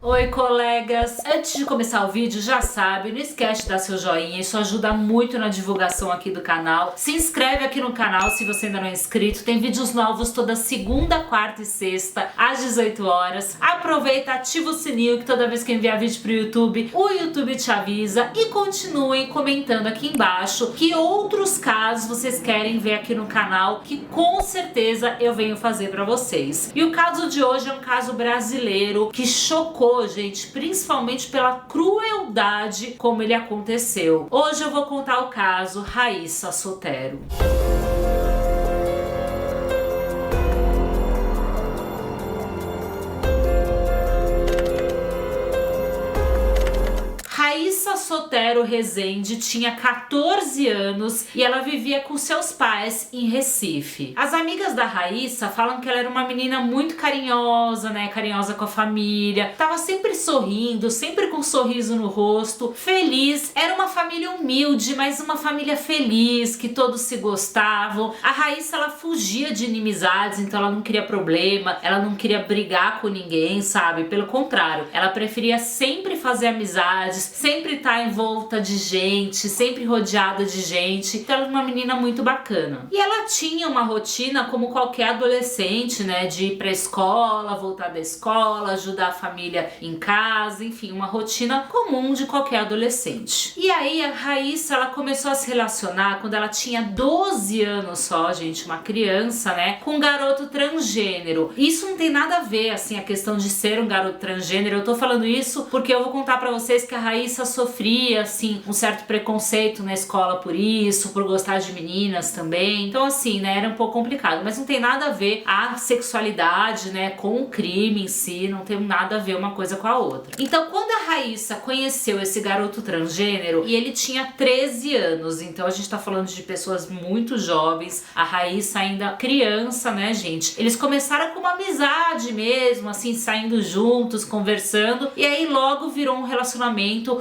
Oi, colegas! Antes de começar o vídeo, já sabe, não esquece de dar seu joinha, isso ajuda muito na divulgação aqui do canal. Se inscreve aqui no canal se você ainda não é inscrito, tem vídeos novos toda segunda, quarta e sexta, às 18 horas. Aproveita, ativa o sininho que toda vez que enviar vídeo pro YouTube, o YouTube te avisa. E continuem comentando aqui embaixo que outros casos vocês querem ver aqui no canal, que com certeza eu venho fazer pra vocês. E o caso de hoje é um caso brasileiro que chocou, gente, principalmente pela crueldade como ele aconteceu. Hoje eu vou contar o caso Raíssa Sotero. Raíssa Sotero Rezende tinha 14 anos e ela vivia com seus pais em Recife. As amigas da Raíssa falam que ela era uma menina muito carinhosa, né? Carinhosa com a família, tava sempre sorrindo, sempre com um sorriso no rosto, feliz. Era uma família humilde, mas uma família feliz, que todos se gostavam. A Raíssa, ela fugia de inimizades, então ela não queria problema, ela não queria brigar com ninguém, sabe? Pelo contrário, ela preferia sempre fazer amizades, sempre estar em volta de gente, sempre rodeada de gente. Então ela era uma menina muito bacana. E ela tinha uma rotina como qualquer adolescente, né? De ir pra escola, voltar da escola, ajudar a família em casa, enfim, uma rotina comum de qualquer adolescente. E aí a Raíssa, ela começou a se relacionar quando ela tinha 12 anos só, gente, uma criança, né? Com um garoto transgênero. Isso não tem nada a ver, assim, a questão de ser um garoto transgênero. Eu tô falando isso porque eu vou contar pra vocês que a Raíssa sofria, assim, um certo preconceito na escola por isso, por gostar de meninas também. Então, assim, né, era um pouco complicado. Mas não tem nada a ver a sexualidade, né, com o crime em si. Não tem nada a ver uma coisa com a outra. Então, quando a Raíssa conheceu esse garoto transgênero, e ele tinha 13 anos, então a gente tá falando de pessoas muito jovens, a Raíssa ainda criança, né, gente? Eles começaram com uma amizade mesmo, assim, saindo juntos, conversando, e aí logo virou um relacionamento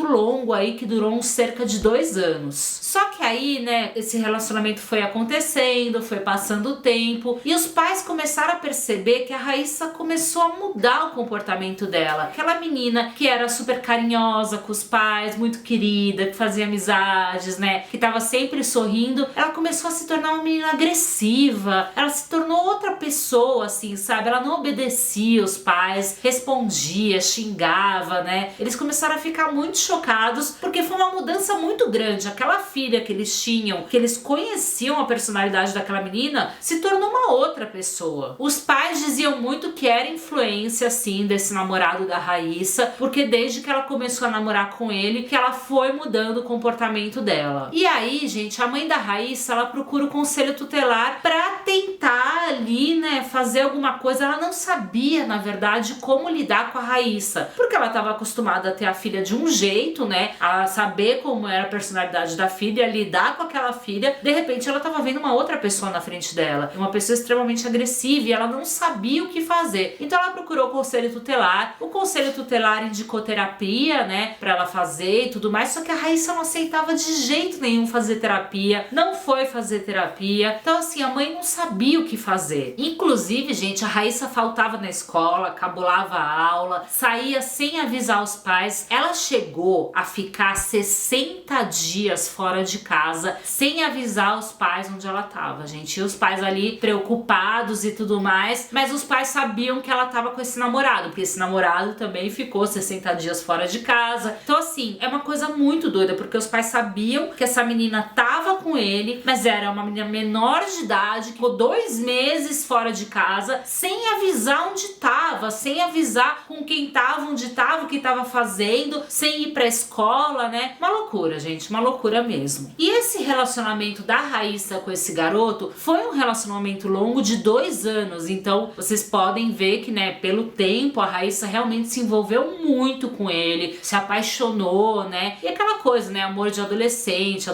longo aí que durou uns cerca de 2 anos. Só que aí, né, esse relacionamento foi acontecendo, foi passando o tempo, e os pais começaram a perceber que a Raíssa começou a mudar o comportamento dela. Aquela menina que era super carinhosa com os pais, muito querida, que fazia amizades, né, que tava sempre sorrindo, ela começou a se tornar uma menina agressiva, ela se tornou outra pessoa, assim, sabe? Ela não obedecia os pais, respondia, xingava, né? Eles começaram a ficar muito chocados porque foi uma mudança muito grande. Aquela filha que eles tinham, que eles conheciam a personalidade daquela menina, se tornou uma outra pessoa. Os pais diziam muito que era influência, assim, desse namorado da Raíssa, porque desde que ela começou a namorar com ele, que ela foi mudando o comportamento dela. E aí, gente, a mãe da Raíssa, ela procura o conselho tutelar pra tentar ali, né, fazer alguma coisa. Ela não sabia, na verdade, como lidar com a Raíssa, porque ela estava acostumada a ter a filha de um jeito, né, a saber como era a personalidade da filha, a lidar com aquela filha. De repente ela estava vendo uma outra pessoa na frente dela, uma pessoa extremamente agressiva, e ela não sabia o que fazer. Então ela procurou o conselho tutelar. O conselho tutelar indicou terapia, né, pra ela fazer e tudo mais, só que a Raíssa não aceitava de jeito nenhum fazer terapia, não foi fazer terapia. Então, assim, a mãe não sabia o que fazer. Inclusive, gente, a Raíssa faltava na escola, cabulava a aula, saía sem avisar os pais. Ela chegou a ficar 60 dias fora de casa sem avisar os pais onde ela tava, gente. E os pais ali preocupados e tudo mais, mas os pais sabiam que ela tava com esse namorado, porque esse namorado também ficou 60 dias fora de casa. Então, assim, é uma coisa muito doida, porque os pais sabiam que essa menina tava com ele, mas era uma menina menor de idade, que ficou 2 meses fora de casa, sem avisar onde tava, sem avisar com quem tava, onde tava, o que tava fazendo, sem ir pra escola, né? Uma loucura, gente, uma loucura mesmo. E esse relacionamento da Raíssa com esse garoto foi um relacionamento longo de 2 anos, então vocês podem ver que, né, pelo tempo a Raíssa realmente se envolveu muito com ele, se apaixonou, né? E aquela coisa, né, amor de adolescente,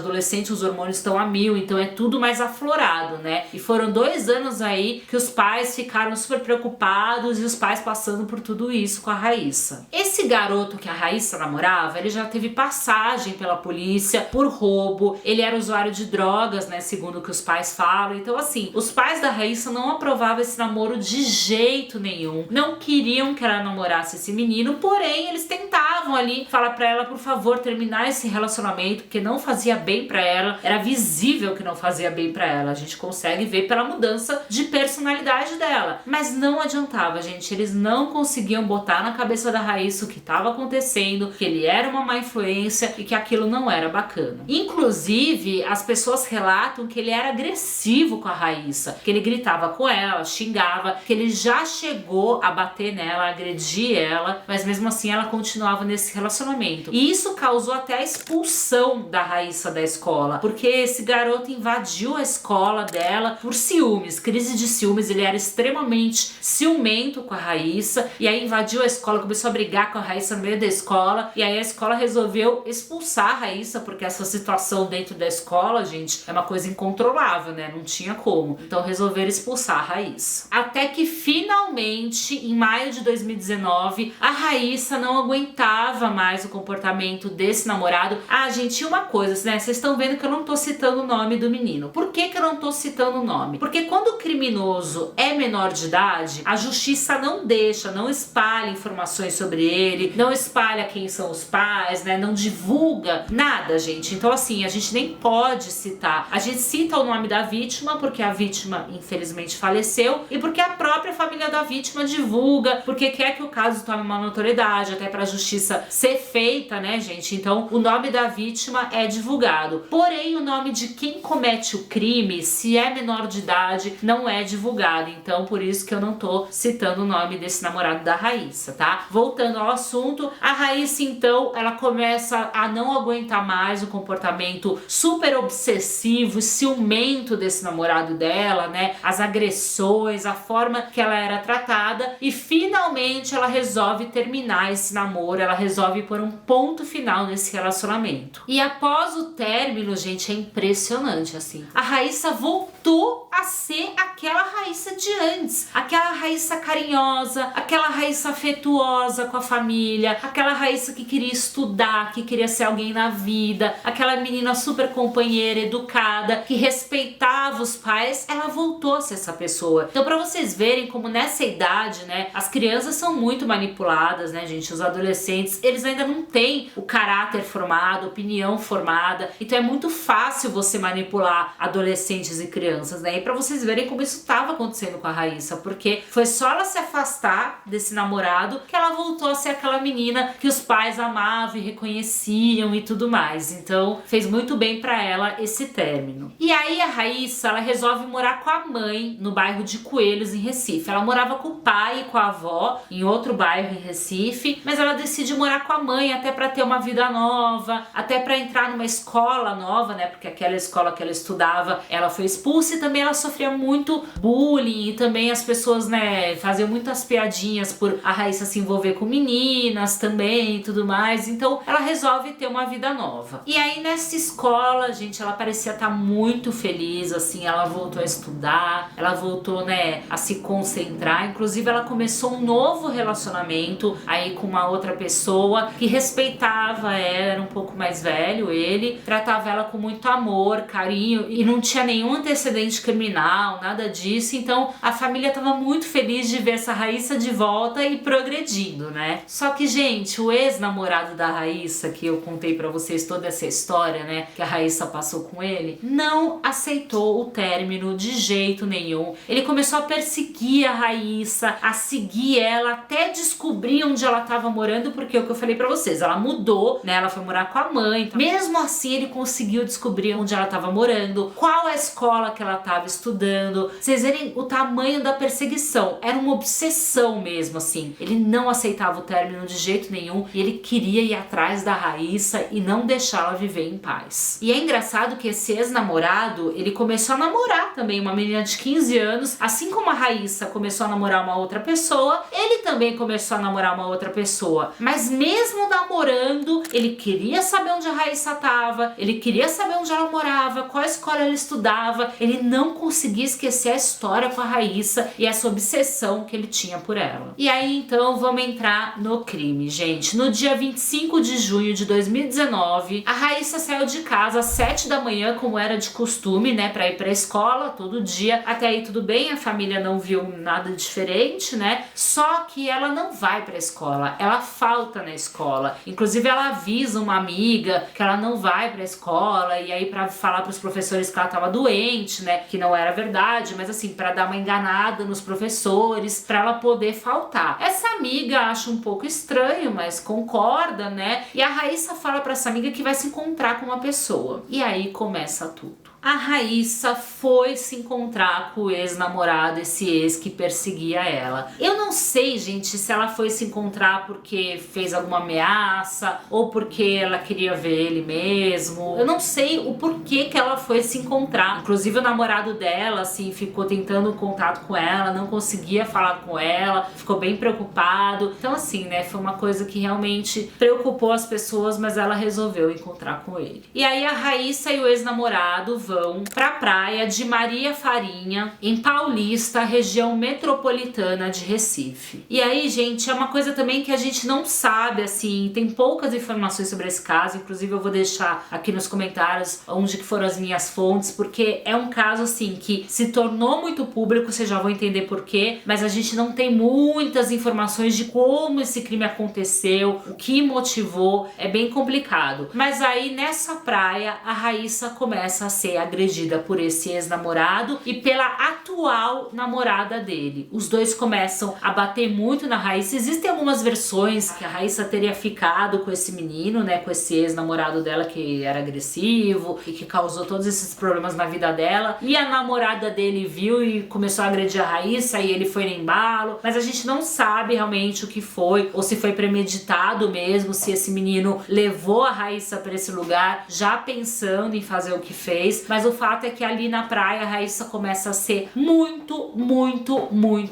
os hormônios estão a mil, então é tudo mais aflorado, né? E foram 2 anos aí que os pais ficaram super preocupados e os pais passando por tudo isso com a Raíssa. Esse garoto que a Raíssa namorava namorava, ele já teve passagem pela polícia por roubo, ele era usuário de drogas, né, segundo o que os pais falam. Então assim, os pais da Raíssa não aprovavam esse namoro de jeito nenhum, não queriam que ela namorasse esse menino, porém eles tentavam ali falar pra ela, por favor, terminar esse relacionamento, porque não fazia bem pra ela, era visível que não fazia bem pra ela, a gente consegue ver pela mudança de personalidade dela, mas não adiantava, gente, eles não conseguiam botar na cabeça da Raíssa o que estava acontecendo, que ele era uma má influência e que aquilo não era bacana. Inclusive, as pessoas relatam que ele era agressivo com a Raíssa, que ele gritava com ela, xingava, que ele já chegou a bater nela, agredir ela, mas mesmo assim ela continuava nesse relacionamento. E isso causou até a expulsão da Raíssa da escola, porque esse garoto invadiu a escola dela por ciúmes, crise de ciúmes, ele era extremamente ciumento com a Raíssa, e aí invadiu a escola, começou a brigar com a Raíssa no meio da escola, e aí a escola resolveu expulsar a Raíssa, porque essa situação dentro da escola, gente, é uma coisa incontrolável, né? Não tinha como. Então resolveram expulsar a Raíssa. Até que finalmente, em maio de 2019, a Raíssa não aguentava mais o comportamento desse namorado. Ah, gente, e uma coisa, né? Vocês estão vendo que eu não tô citando o nome do menino. Por que que eu não tô citando o nome? Porque quando o criminoso é menor de idade, a justiça não deixa, não espalha informações sobre ele, não espalha quem são os pais, né? Não divulga nada, gente. Então assim, a gente nem pode citar. A gente cita o nome da vítima porque a vítima infelizmente faleceu e porque a própria família da vítima divulga, porque quer que o caso tome uma notoriedade, até pra justiça ser feita, né, gente? Então o nome da vítima é divulgado. Porém, o nome de quem comete o crime, se é menor de idade, não é divulgado. Então por isso que eu não tô citando o nome desse namorado da Raíssa, tá? Voltando ao assunto, a Raíssa então, ela começa a não aguentar mais o comportamento super obsessivo, ciumento desse namorado dela, né? As agressões, a forma que ela era tratada, e finalmente ela resolve terminar esse namoro, ela resolve pôr um ponto final nesse relacionamento. E após o término, gente, é impressionante assim. A Raíssa voltou a ser aquela Raíssa de antes, aquela Raíssa carinhosa, aquela Raíssa afetuosa com a família, aquela Raíssa que queria estudar, que queria ser alguém na vida, aquela menina super companheira, educada, que respeitava os pais. Ela voltou a ser essa pessoa. Então, pra vocês verem como nessa idade, né, as crianças são muito manipuladas, né, gente? Os adolescentes, eles ainda não têm o caráter formado, a opinião formada, então é muito fácil você manipular adolescentes e crianças, né? E pra vocês verem como isso estava acontecendo com a Raíssa, porque foi só ela se afastar desse namorado que ela voltou a ser aquela menina que os pais amavam e reconheciam e tudo mais. Então fez muito bem pra ela esse término. E aí a Raíssa, ela resolve morar com a mãe no bairro de Coelhos, em Recife. Ela morava com o pai e com a avó em outro bairro em Recife, mas ela decide morar com a mãe até pra ter uma vida nova, até pra entrar numa escola nova, né? Porque aquela escola que ela estudava, ela foi expulsa, e também ela sofria muito bullying, e também as pessoas, né, faziam muitas piadinhas por a Raíssa se envolver com meninas também e tudo mais. Então ela resolve ter uma vida nova. E aí nessa escola, gente, ela parecia estar muito feliz, assim, ela voltou a estudar, ela voltou, né, a se concentrar. Inclusive ela começou um novo relacionamento aí com uma outra pessoa que respeitava ela, era um pouco mais velho ele, tratava ela com muito amor, carinho, e não tinha nenhum antecedente criminal, nada disso. Então a família tava muito feliz de ver essa Raíssa de volta e progredindo, né? Só que, gente, o ex-namorado da Raíssa, que eu contei pra vocês toda essa história, né, que a Raíssa passou com ele, não aceitou o término de jeito nenhum. Ele começou a perseguir a Raíssa, a seguir ela até descobrir onde ela tava morando, porque é o que eu falei pra vocês, ela mudou, né, ela foi morar com a mãe. Então, mesmo assim, ele conseguiu descobrir onde ela tava morando, qual a escola que ela tava estudando. Vocês verem o tamanho da perseguição, era uma obsessão mesmo, assim. Ele não aceitava o término de jeito nenhum e ele queria ir atrás da Raíssa e não deixá-la viver em paz. E é engraçado que esse ex-namorado, ele começou a namorar também uma menina de 15 anos, assim como a Raíssa começou a namorar uma outra pessoa, ele também começou a namorar uma outra pessoa. Mas mesmo namorando, ele queria saber onde a Raíssa tava, ele queria saber onde ela morava, qual escola ela estudava, ele ele não conseguia esquecer a história com a Raíssa e essa obsessão que ele tinha por ela. E aí então vamos entrar no crime, gente. No dia 25 de junho de 2019, a Raíssa saiu de casa às 7 da manhã, como era de costume, né, pra ir pra escola todo dia. Até aí tudo bem, a família não viu nada diferente, né? Só que ela não vai pra escola, ela falta na escola. Inclusive ela avisa uma amiga que ela não vai pra escola, e aí pra falar pros professores que ela tava doente, né, que não era verdade, mas assim, pra dar uma enganada nos professores, pra ela poder faltar. Essa amiga acha um pouco estranho, mas concorda, né? E a Raíssa fala pra essa amiga que vai se encontrar com uma pessoa. E aí começa tudo. A Raíssa foi se encontrar com o ex-namorado, esse ex que perseguia ela. Eu não sei, gente, se ela foi se encontrar porque fez alguma ameaça ou porque ela queria ver ele mesmo. Eu não sei o porquê que ela foi se encontrar. Inclusive o namorado dela, assim, ficou tentando contato com ela, não conseguia falar com ela, ficou bem preocupado. Então assim, né, foi uma coisa que realmente preocupou as pessoas, mas ela resolveu encontrar com ele. E aí a Raíssa e o ex-namorado vão pra praia de Maria Farinha, em Paulista, região metropolitana de Recife. E aí, gente, é uma coisa também que a gente não sabe, assim, tem poucas informações sobre esse caso, inclusive eu vou deixar aqui nos comentários onde que foram as minhas fontes, porque é um caso, assim, que se tornou muito público, vocês já vão entender por quê, mas a gente não tem muitas informações de como esse crime aconteceu, o que motivou, é bem complicado. Mas aí, nessa praia, a Raíssa começa a ser agredida por esse ex-namorado e pela atual namorada dele. Os dois começam a bater muito na Raíssa. Existem algumas versões que a Raíssa teria ficado com esse menino, né, com esse ex-namorado dela que era agressivo e que causou todos esses problemas na vida dela. E a namorada dele viu e começou a agredir a Raíssa e ele foi no embalo. Mas a gente não sabe realmente o que foi, ou se foi premeditado mesmo, se esse menino levou a Raíssa para esse lugar já pensando em fazer o que fez. Mas o fato é que ali na praia a Raíssa começa a ser muito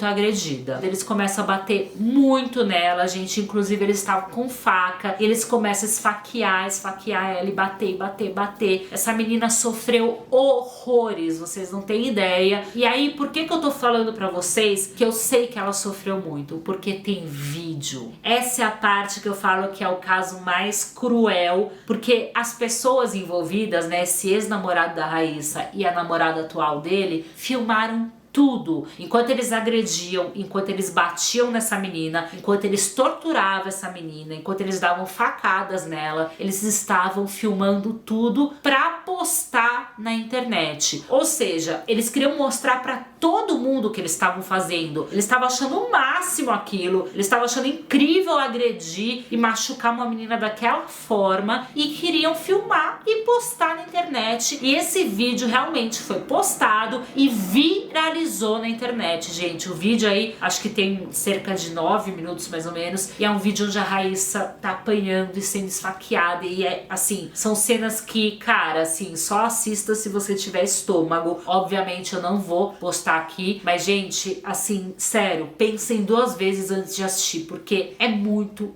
agredida. Eles começam a bater muito nela, gente. Inclusive eles estavam com faca, eles começam a esfaquear ela e bater. Essa menina sofreu horrores, vocês não têm ideia. E aí, por que eu tô falando pra vocês que eu sei que ela sofreu muito? Porque tem vídeo. Essa é a parte que eu falo que é o caso mais cruel, porque as pessoas envolvidas, né, esse ex-namorado da Raíssa e a namorada atual dele, filmaram tudo. Enquanto eles agrediam, enquanto eles batiam nessa menina, enquanto eles torturavam essa menina, enquanto eles davam facadas nela, eles estavam filmando tudo pra postar na internet. Ou seja, eles queriam mostrar pra todo mundo o que eles estavam fazendo. Eles estavam achando o máximo aquilo, eles estavam achando incrível agredir e machucar uma menina daquela forma e queriam filmar e postar na internet. E esse vídeo realmente foi postado e viralizou na internet, gente. O vídeo aí, acho que tem cerca de 9 minutos mais ou menos, e é um vídeo onde a Raíssa tá apanhando e sendo esfaqueada, e é assim, são cenas que, cara, assim, só assista se você tiver estômago. Obviamente eu não vou postar aqui, mas gente, assim, sério, pensem 2 vezes antes de assistir, porque é muito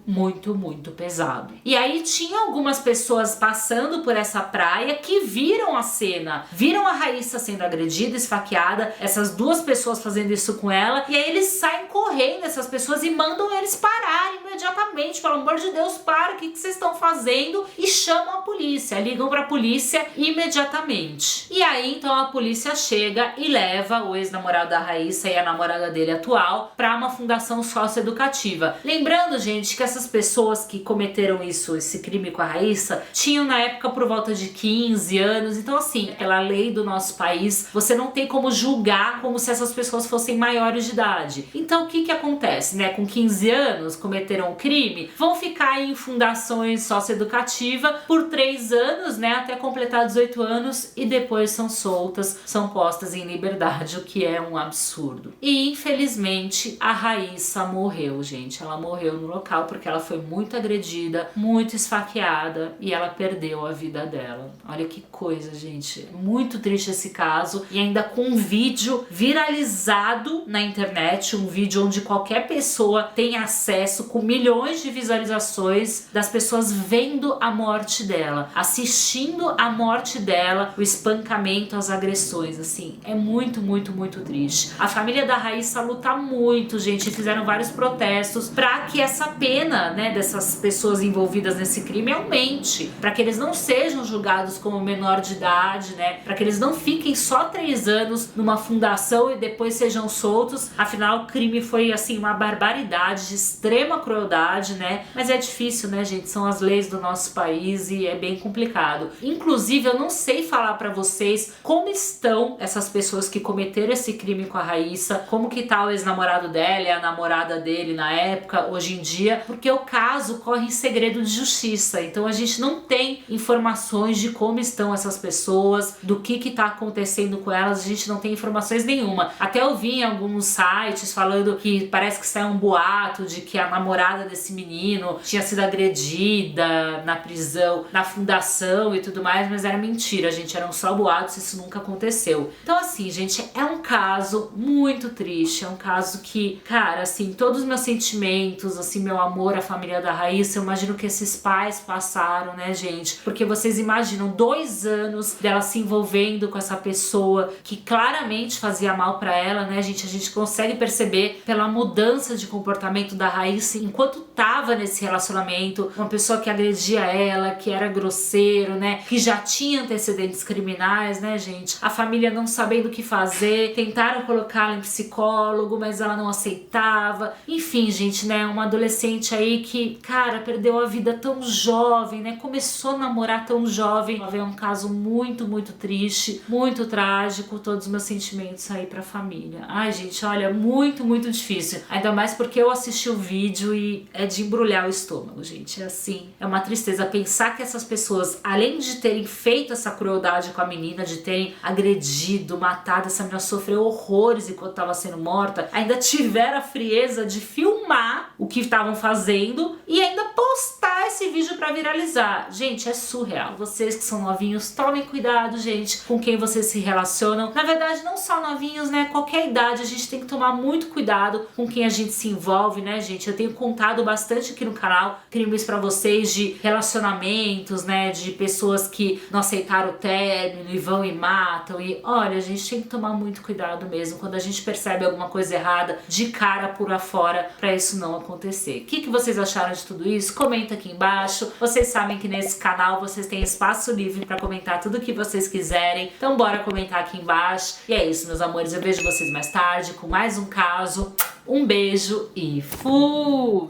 pesado. E aí tinha algumas pessoas passando por essa praia que viram a cena, viram a Raíssa sendo agredida, esfaqueada, essas 2 pessoas fazendo isso com ela, e aí eles saem correndo, essas pessoas, e mandam eles pararem imediatamente. Pelo amor de Deus, para, o que vocês estão fazendo? E chamam a polícia, ligam pra polícia imediatamente. E aí então a polícia chega e leva o ex-namorado da Raíssa e a namorada dele atual pra uma fundação socioeducativa. Lembrando, gente, que essas pessoas que cometeram isso, esse crime com a Raíssa, tinham na época por volta de 15 anos, então assim, pela lei do nosso país, você não tem como julgar como se essas pessoas fossem maiores de idade. Então o que acontece, né? Com 15 anos cometeram um crime, vão ficar em fundações socioeducativas por 3 anos, né? Até completar 18 anos, e depois são soltas, são postas em liberdade, o que é um absurdo. E infelizmente a Raíssa morreu, gente. Ela morreu no local porque ela foi muito agredida, muito esfaqueada, e ela perdeu a vida dela. Olha que coisa, gente. Muito triste esse caso, e ainda com um vídeo viralizado na internet, um vídeo onde qualquer pessoa tem acesso, com milhões de de visualizações das pessoas vendo a morte dela, assistindo a morte dela, o espancamento, as agressões, assim, é muito, muito, muito triste. A família da Raíssa luta muito, gente, fizeram vários protestos para que essa pena, né, dessas pessoas envolvidas nesse crime aumente, para que eles não sejam julgados como menor de idade, né, para que eles não fiquem só 3 anos numa fundação e depois sejam soltos. Afinal, o crime foi, assim, uma barbaridade, de extrema crueldade, né, mas é difícil, né, gente, são as leis do nosso país e é bem complicado. Inclusive, eu não sei falar pra vocês como estão essas pessoas que cometeram esse crime com a Raíssa, como que tá o ex-namorado dela e a namorada dele na época, hoje em dia, porque o caso corre em segredo de justiça, então a gente não tem informações de como estão essas pessoas, do que tá acontecendo com elas, a gente não tem informações nenhuma. Até eu vi em alguns sites falando que parece que saiu um boato de que a namorada desse menino tinha sido agredida na prisão, na fundação e tudo mais, mas era mentira, gente, eram só boatos, isso nunca aconteceu. Então assim, gente, é um caso muito triste, é um caso que, cara, assim, todos os meus sentimentos, assim, meu amor à família da Raíssa, eu imagino que esses pais passaram, né, gente, porque vocês imaginam 2 anos dela se envolvendo com essa pessoa que claramente fazia mal pra ela, né, gente, a gente consegue perceber pela mudança de comportamento da Raíssa enquanto tava nesse relacionamento, uma pessoa que agredia ela, que era grosseiro, né, que já tinha antecedentes criminais, né, gente, a família não sabendo o que fazer, tentaram colocá-la em psicólogo, mas ela não aceitava, enfim, gente, né, uma adolescente aí que, cara, perdeu a vida tão jovem, né, começou a namorar tão jovem. É um caso muito, muito triste, muito trágico, todos os meus sentimentos aí pra família. Ai, gente, olha, muito, muito difícil, ainda mais porque eu assisti o vídeo e é de embrulhar o estômago, gente, é assim, é uma tristeza pensar que essas pessoas, além de terem feito essa crueldade com a menina, de terem agredido, matado, essa menina sofreu horrores enquanto estava sendo morta, ainda tiveram a frieza de filmar o que estavam fazendo e ainda postar esse vídeo pra viralizar. Gente, é surreal. Vocês que são novinhos, tomem cuidado, gente, com quem vocês se relacionam. Na verdade, não só novinhos, né, qualquer idade, a gente tem que tomar muito cuidado com quem a gente se envolve, né, gente. Eu tenho contado bastante aqui no canal crimes pra vocês de relacionamentos, né, de pessoas que não aceitaram o término e vão e matam. E olha, a gente tem que tomar muito cuidado mesmo quando a gente percebe alguma coisa errada de cara por afora pra isso não acontecer. O que vocês acharam de tudo isso? Comenta aqui embaixo. Vocês sabem que nesse canal vocês têm espaço livre pra comentar tudo o que vocês quiserem. Então bora comentar aqui embaixo. E é isso, meus amores. Eu vejo vocês mais tarde com mais um caso. Um beijo e fui!